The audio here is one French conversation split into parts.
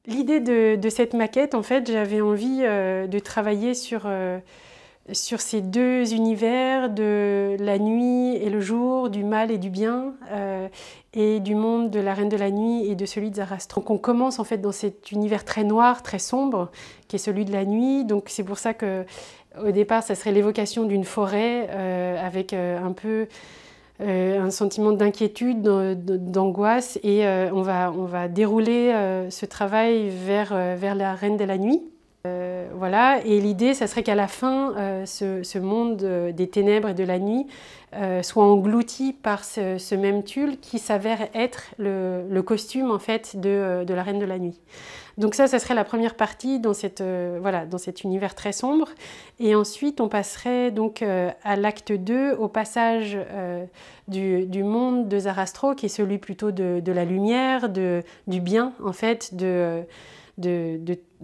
L'idée de cette maquette, en fait, j'avais envie de travailler sur ces deux univers de la nuit et le jour, du mal et du bien, et du monde de la Reine de la Nuit et de celui de Zarastre. Donc on commence en fait dans cet univers très noir, très sombre, qui est celui de la nuit. Donc c'est pour ça que au départ, ça serait l'évocation d'une forêt avec un peu un sentiment d'inquiétude, d'angoisse, et on va dérouler ce travail vers la Reine de la Nuit. Voilà, et l'idée, ça serait qu'à la fin, ce monde des ténèbres et de la nuit soit englouti par ce même tulle qui s'avère être le costume en fait de la Reine de la Nuit. Donc ça serait la première partie dans voilà, dans cet univers très sombre. Et ensuite, on passerait donc à l'acte 2, au passage du monde de Zarastro, qui est celui plutôt de la lumière, du bien en fait, de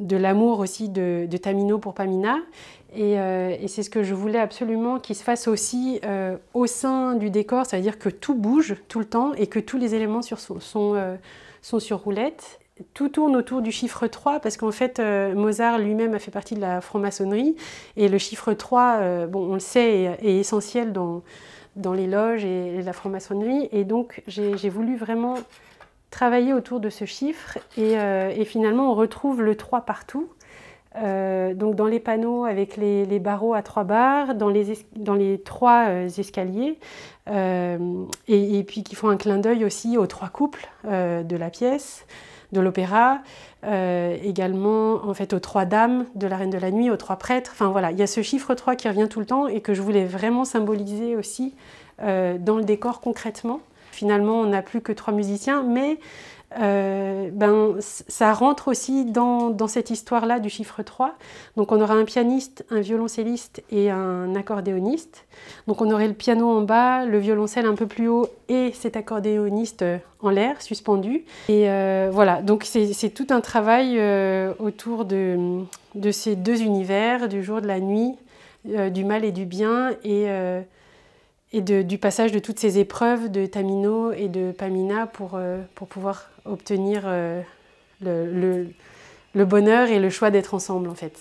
l'amour aussi de Tamino pour Pamina. Et c'est ce que je voulais absolument qu'il se fasse aussi au sein du décor, c'est-à-dire que tout bouge tout le temps et que tous les éléments sont sur roulette. Tout tourne autour du chiffre 3 parce qu'en fait Mozart lui-même a fait partie de la franc-maçonnerie et le chiffre 3, bon, on le sait, est essentiel dans les loges et la franc-maçonnerie, et donc j'ai voulu vraiment travailler autour de ce chiffre, et finalement on retrouve le 3 partout. Donc dans les panneaux avec les barreaux à 3 barres, dans les 3 escaliers, et puis qui font un clin d'œil aussi aux 3 couples de la pièce, de l'opéra, également en fait aux 3 dames de la Reine de la Nuit, aux 3 prêtres. Enfin voilà, il y a ce chiffre 3 qui revient tout le temps et que je voulais vraiment symboliser aussi dans le décor concrètement. Finalement, on n'a plus que 3 musiciens, mais ça rentre aussi dans cette histoire-là du chiffre 3. Donc on aura un pianiste, un violoncelliste et un accordéoniste. Donc on aurait le piano en bas, le violoncelle un peu plus haut et cet accordéoniste en l'air, suspendu. Et voilà, donc c'est tout un travail autour de ces deux univers, du jour, de la nuit, du mal et du bien, et du passage de toutes ces épreuves de Tamino et de Pamina pour pouvoir obtenir le bonheur et le choix d'être ensemble en fait.